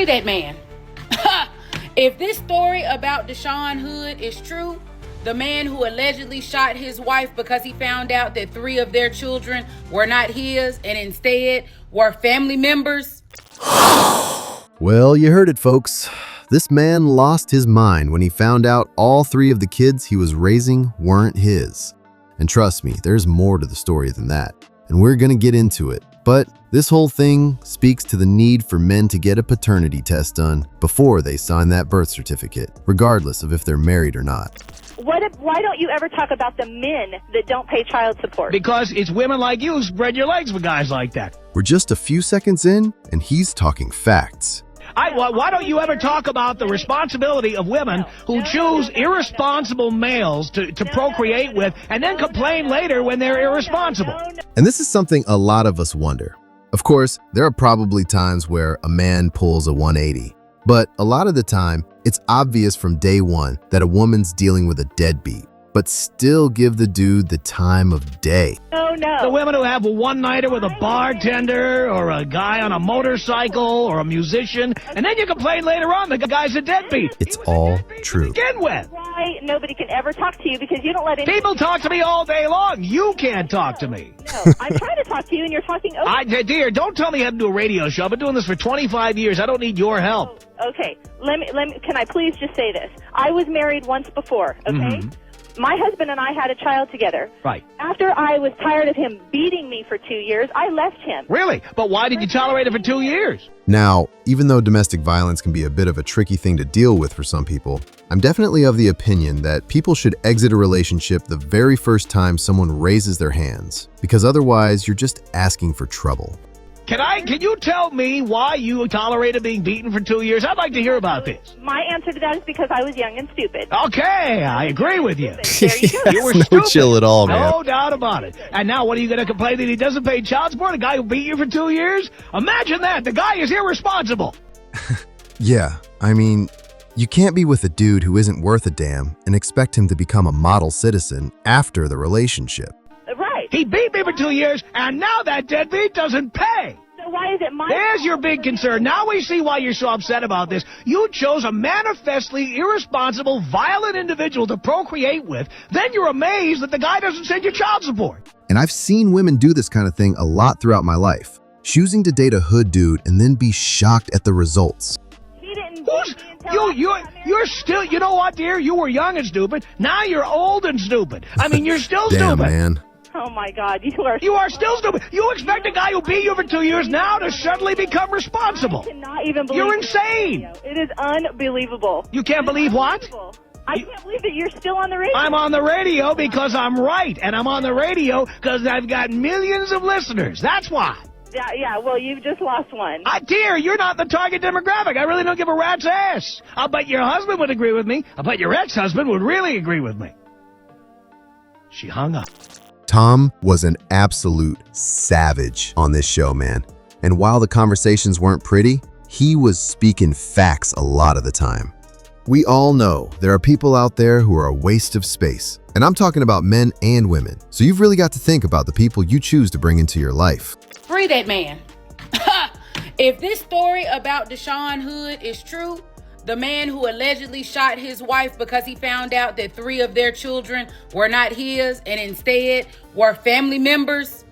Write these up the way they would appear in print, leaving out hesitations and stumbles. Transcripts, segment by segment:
Free that man. If this story about Deshaun Hood is true, the man who allegedly shot his wife because he found out that 3 of their children were not his and instead were family members. Well, you heard it, folks. This man lost his mind when he found out all 3 of the kids he was raising weren't his. And trust me, there's more to the story than that. And we're gonna get into it. But this whole thing speaks to the need for men to get a paternity test done before they sign that birth certificate, regardless of if they're married or not. Why don't you ever talk about the men that don't pay child support? Because it's women like you who spread your legs for guys like that. We're just a few seconds in, and he's talking facts. Why don't you ever talk about the responsibility of women who choose irresponsible males to procreate with and then complain later when they're irresponsible? And this is something a lot of us wonder. Of course, there are probably times where a man pulls a 180. But a lot of the time, it's obvious from day one that a woman's dealing with a deadbeat, but still give the dude the time of day. Oh, no. The women who have a one-nighter with a bartender or a guy on a motorcycle or a musician, and then you complain later on the guy's a deadbeat. It's all true. To begin with. Why nobody can ever talk to you because you don't let any... People talk to me all day long. You can't talk to me. No, I'm trying to talk to you and you're talking over. Dear, don't tell me I have to do a radio show. I've been doing this for 25 years. I don't need your help. Okay, let me. Can I please just say this? I was married once before, okay? Mm-hmm. My husband and I had a child together. Right. After I was tired of him beating me for 2 years, I left him. Really? But why did you tolerate it for 2 years? Now, even though domestic violence can be a bit of a tricky thing to deal with for some people, I'm definitely of the opinion that people should exit a relationship the very first time someone raises their hands, because otherwise you're just asking for trouble. Can you tell me why you tolerated being beaten for 2 years? I'd like to hear about this. My answer to that is because I was young and stupid. Okay, I agree with you. There you go. You were No stupid. chill at all, man. No doubt about it. And now what are you going to complain that he doesn't pay child support? The guy who beat you for 2 years? Imagine that. The guy is irresponsible. Yeah, I mean, you can't be with a dude who isn't worth a damn and expect him to become a model citizen after the relationship. Right. He beat me for 2 years, and now that deadbeat doesn't pay. So why is it my There's fault? your big concern. Now we see why you're so upset about this. You chose a manifestly irresponsible, violent individual to procreate with. Then you're amazed that the guy doesn't send you child support. And I've seen women do this kind of thing a lot throughout my life, choosing to date a hood dude and then be shocked at the results. He didn't Who's, beat me until you're still, you know what, dear? You were young and stupid. Now you're old and stupid. I mean, you're still Damn, stupid. man. Oh, my God. You are... You are still stupid. You expect a guy who beat you for 2 years now to suddenly become responsible. I cannot even believe You're this insane. radio. It is unbelievable. You can't believe what? I can't believe that you're still on the radio. I'm on the radio because I'm right, and I'm on the radio because I've got millions of listeners. That's why. Yeah, well, you've just lost one. Dear, you're not the target demographic. I really don't give a rat's ass. I'll bet your husband would agree with me. I'll bet your ex-husband would really agree with me. She hung up. Tom was an absolute savage on this show, man. And while the conversations weren't pretty, he was speaking facts a lot of the time. We all know there are people out there who are a waste of space. And I'm talking about men and women. So you've really got to think about the people you choose to bring into your life. Free that man. If this story about Deshaun Hood is true, the man who allegedly shot his wife because he found out that 3 of their children were not his and instead were family members.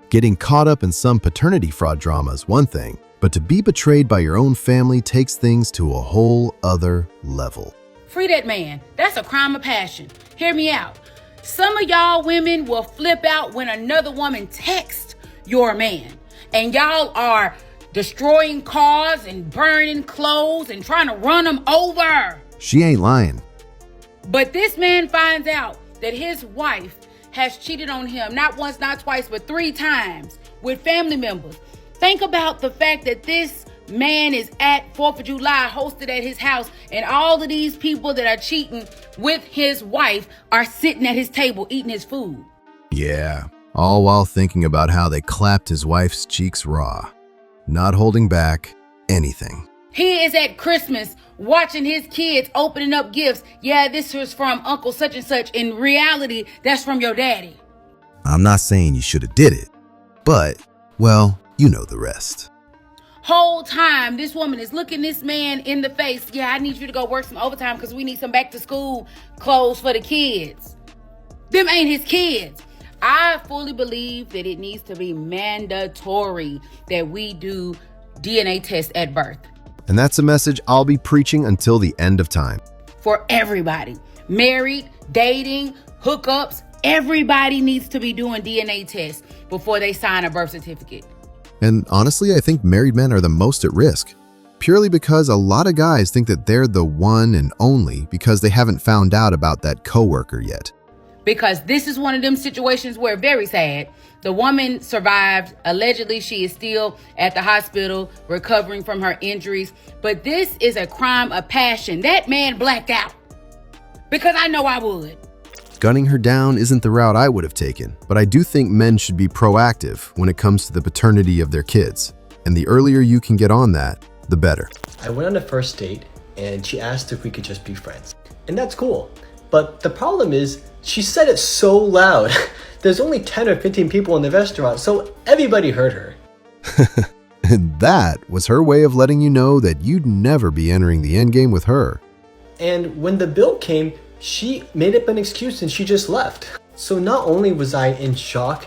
Getting caught up in some paternity fraud drama is one thing, but to be betrayed by your own family takes things to a whole other level. Free that man. That's a crime of passion. Hear me out. Some of y'all women will flip out when another woman texts your man, and y'all are destroying cars and burning clothes and trying to run them over. She ain't lying. But this man finds out that his wife has cheated on him not once, not twice, but 3 times with family members. Think about the fact that this man is at 4th of July hosted at his house, and all of these people that are cheating with his wife are sitting at his table eating his food. Yeah, all while thinking about how they clapped his wife's cheeks raw, not holding back anything. He is at Christmas watching his kids opening up gifts. Yeah, this was from Uncle such and such. In reality, that's from your daddy. I'm not saying you should have did it, but, well, you know the rest. whole time this woman is looking this man in the face. Yeah, I need you to go work some overtime because we need some back to school clothes for the kids. Them ain't his kids. I fully believe that it needs to be mandatory that we do DNA tests at birth. And that's a message I'll be preaching until the end of time. For everybody. Married, dating, hookups, everybody needs to be doing DNA tests before they sign a birth certificate. And honestly, I think married men are the most at risk. Purely because a lot of guys think that they're the one and only because they haven't found out about that coworker yet. Because this is one of them situations where, very sad, the woman survived. Allegedly, she is still at the hospital recovering from her injuries. But this is a crime of passion. That man blacked out. Because I know I would. Gunning her down isn't the route I would have taken, but I do think men should be proactive when it comes to the paternity of their kids. And the earlier you can get on that, the better. I went on a first date and she asked if we could just be friends. And that's cool. But the problem is, she said it so loud. There's only 10 or 15 people in the restaurant, so everybody heard her. And that was her way of letting you know that you'd never be entering the endgame with her. And when the bill came, she made up an excuse and she just left. So not only was I in shock,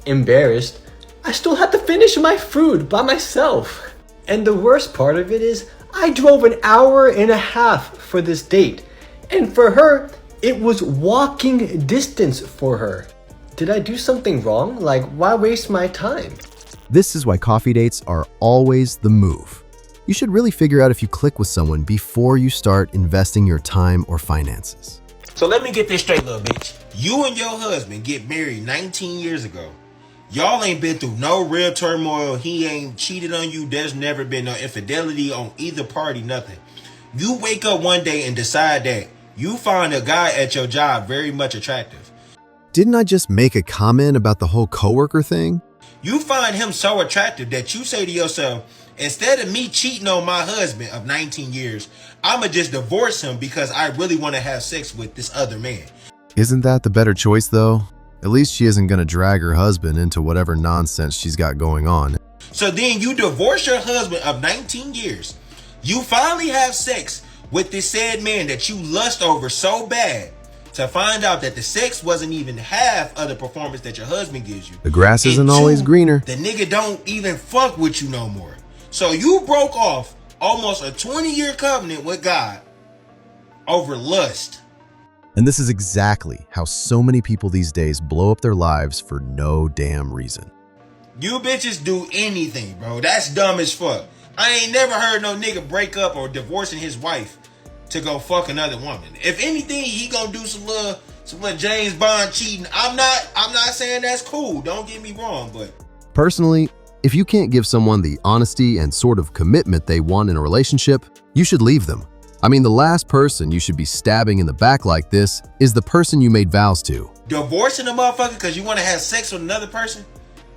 embarrassed, I still had to finish my food by myself. And the worst part of it is, I drove an hour and a half for this date. And for her, it was walking distance for her. Did I do something wrong? Like, why waste my time? This is why coffee dates are always the move. You should really figure out if you click with someone before you start investing your time or finances. So let me get this straight, little bitch. You and your husband get married 19 years ago. Y'all ain't been through no real turmoil. He ain't cheated on you. There's never been no infidelity on either party, nothing. You wake up one day and decide that you find a guy at your job very much attractive. Didn't I just make a comment about the whole coworker thing? You find him so attractive that you say to yourself, instead of me cheating on my husband of 19 years, I'ma just divorce him because I really want to have sex with this other man. Isn't that the better choice though? At least she isn't gonna drag her husband into whatever nonsense she's got going on. So then you divorce your husband of 19 years. You finally have sex with this said man that you lust over so bad, to find out that the sex wasn't even half of the performance that your husband gives you. The grass isn't always greener. The nigga don't even fuck with you no more. So you broke off almost a 20-year covenant with God over lust. And this is exactly how so many people these days blow up their lives for no damn reason. You bitches do anything, bro. That's dumb as fuck. I ain't never heard no nigga break up or divorcing his wife to go fuck another woman. If anything, he gonna do some little James Bond cheating. I'm not saying that's cool. Don't get me wrong, but personally, if you can't give someone the honesty and sort of commitment they want in a relationship, you should leave them. I mean, the last person you should be stabbing in the back like this is the person you made vows to. Divorcing a motherfucker because you want to have sex with another person?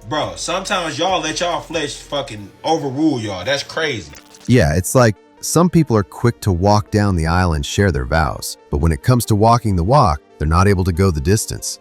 Bro, sometimes y'all let y'all flesh fucking overrule y'all. That's crazy. Yeah, it's like some people are quick to walk down the aisle and share their vows, but when it comes to walking the walk, they're not able to go the distance.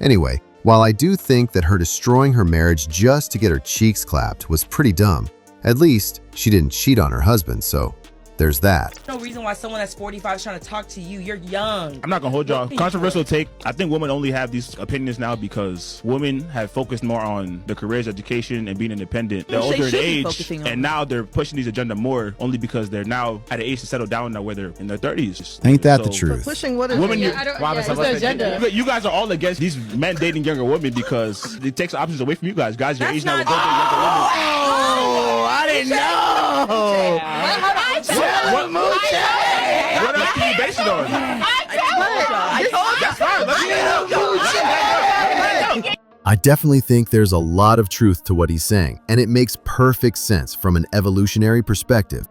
Anyway, while I do think that her destroying her marriage just to get her cheeks clapped was pretty dumb, at least she didn't cheat on her husband, so there's that. No reason why someone that's 45 is trying to talk to you. You're young. I'm not gonna hold y'all. Controversial take. I think women only have these opinions now because women have focused more on their careers, education, and being independent. They're older in age, and now they're pushing these agenda more only because they're now at an age to settle down now where they're in their 30s. Ain't that the truth? Pushing what is women? what's the agenda? You guys are all against these men dating younger women because it takes options away from you guys. Guys your age now will go date younger women. Oh, I didn't know. What else can you base it on? That's fine. I definitely think there's a lot of truth to what he's saying, and it makes perfect sense from an evolutionary perspective.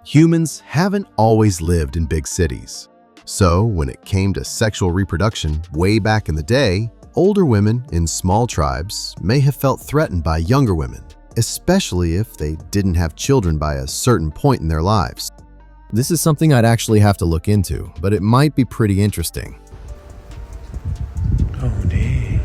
Humans haven't always lived in big cities. So when it came to sexual reproduction way back in the day, older women in small tribes may have felt threatened by younger women, especially if they didn't have children by a certain point in their lives. This is something I'd actually have to look into, but it might be pretty interesting. Oh dear,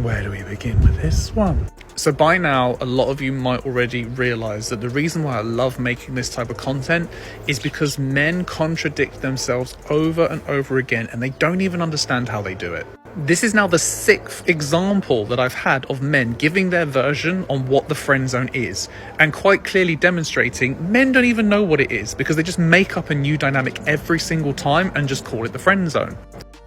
where do we begin with this one? So by now, a lot of you might already realize that the reason why I love making this type of content is because men contradict themselves over and over again, and they don't even understand how they do it. This is now the 6th example that I've had of men giving their version on what the friend zone is, and quite clearly demonstrating men don't even know what it is because they just make up a new dynamic every single time and just call it the friend zone.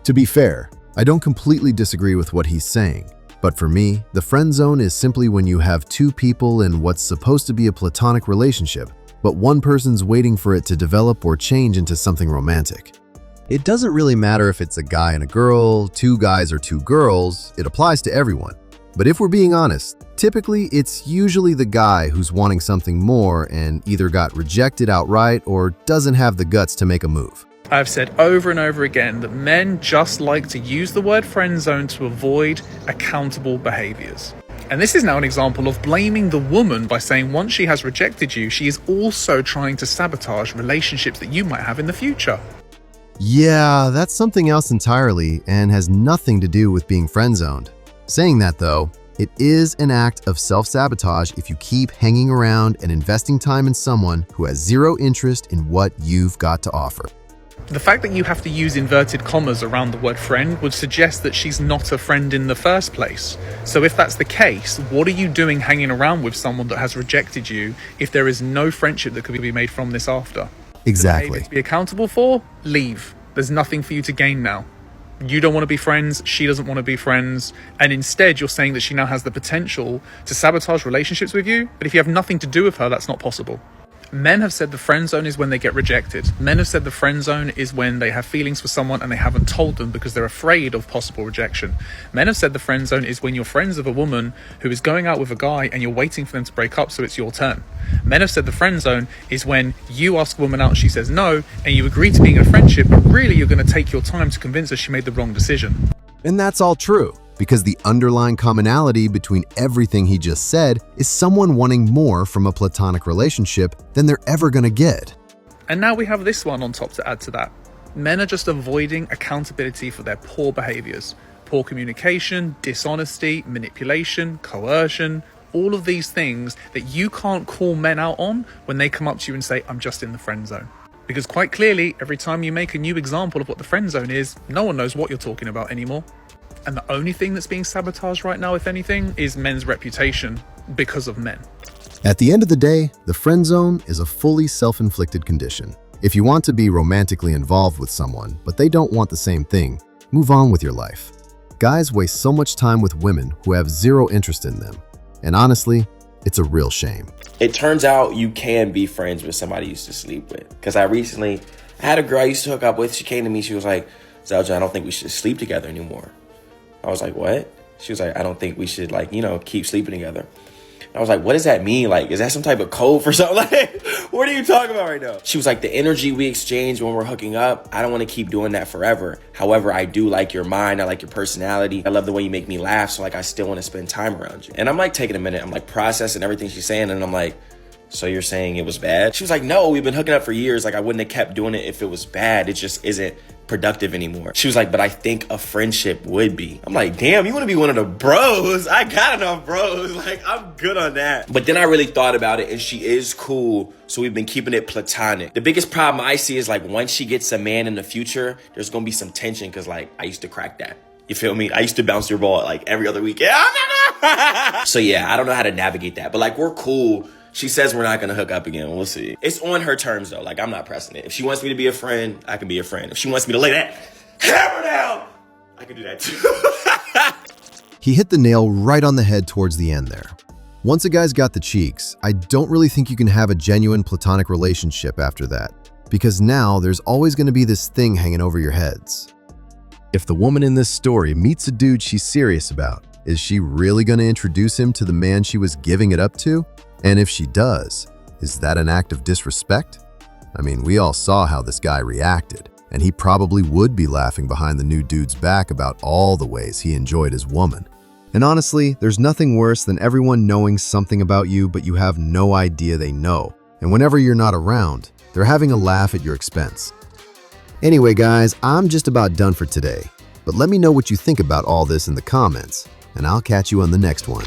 To be fair, I don't completely disagree with what he's saying. But for me, the friend zone is simply when you have two people in what's supposed to be a platonic relationship, but one person's waiting for it to develop or change into something romantic. It doesn't really matter if it's a guy and a girl, two guys or two girls, it applies to everyone. But if we're being honest, typically it's usually the guy who's wanting something more and either got rejected outright or doesn't have the guts to make a move. I've said over and over again that men just like to use the word friend zone to avoid accountable behaviors. And this is now an example of blaming the woman by saying once she has rejected you, she is also trying to sabotage relationships that you might have in the future. Yeah, that's something else entirely and has nothing to do with being friend-zoned. Saying that though, it is an act of self-sabotage if you keep hanging around and investing time in someone who has zero interest in what you've got to offer. The fact that you have to use inverted commas around the word friend would suggest that she's not a friend in the first place. So if that's the case, what are you doing hanging around with someone that has rejected you if there is no friendship that could be made from this after? Exactly. To be accountable for, leave. There's nothing for you to gain now. You don't want to be friends, she doesn't want to be friends, and instead you're saying that she now has the potential to sabotage relationships with you, but if you have nothing to do with her, that's not possible. Men have said the friend zone is when they get rejected. Men have said the friend zone is when they have feelings for someone and they haven't told them because they're afraid of possible rejection. Men have said the friend zone is when you're friends with a woman who is going out with a guy and you're waiting for them to break up so it's your turn. Men have said the friend zone is when you ask a woman out, she says no, and you agree to being in a friendship, but really you're going to take your time to convince her she made the wrong decision. And that's all true, because the underlying commonality between everything he just said is someone wanting more from a platonic relationship than they're ever gonna get. And now we have this one on top to add to that. Men are just avoiding accountability for their poor behaviors. Poor communication, dishonesty, manipulation, coercion, all of these things that you can't call men out on when they come up to you and say, I'm just in the friend zone. Because quite clearly, every time you make a new example of what the friend zone is, no one knows what you're talking about anymore. And the only thing that's being sabotaged right now, if anything, is men's reputation because of men. At the end of the day, the friend zone is a fully self-inflicted condition. If you want to be romantically involved with someone, but they don't want the same thing, move on with your life. Guys waste so much time with women who have zero interest in them. And honestly, it's a real shame. It turns out you can be friends with somebody you used to sleep with. Because I had a girl I used to hook up with. She came to me, she was like, Zelja, I don't think we should sleep together anymore. I was like, what? She was like, I don't think we should, keep sleeping together. I was like, what does that mean? Like, is that some type of code for something? Like, what are you talking about right now? She was like, the energy we exchange when we're hooking up, I don't want to keep doing that forever. However, I do like your mind. I like your personality. I love the way you make me laugh. So, I still want to spend time around you. And I'm, taking a minute. I'm, processing everything she's saying. And I'm like, so you're saying it was bad? She was like, no, we've been hooking up for years. I wouldn't have kept doing it if it was bad. It just isn't productive anymore. She was like, but I think a friendship would be. I'm like, damn, you want to be one of the bros? I got enough bros. I'm good on that. But then I really thought about it, and she is cool. So we've been keeping it platonic. The biggest problem I see is once she gets a man in the future, there's going to be some tension because I used to crack that. You feel me? I used to bounce your ball every other week. Yeah. So yeah, I don't know how to navigate that. But we're cool. She says we're not going to hook up again. We'll see. It's on her terms, though. I'm not pressing it. If she wants me to be a friend, I can be a friend. If she wants me to lay that hammer down, I can do that too. He hit the nail right on the head towards the end there. Once a guy's got the cheeks, I don't really think you can have a genuine platonic relationship after that, because now there's always going to be this thing hanging over your heads. If the woman in this story meets a dude she's serious about, is she really going to introduce him to the man she was giving it up to? And if she does, is that an act of disrespect? I mean, we all saw how this guy reacted, and he probably would be laughing behind the new dude's back about all the ways he enjoyed his woman. And honestly, there's nothing worse than everyone knowing something about you, but you have no idea they know. And whenever you're not around, they're having a laugh at your expense. Anyway, guys, I'm just about done for today. But let me know what you think about all this in the comments, and I'll catch you on the next one.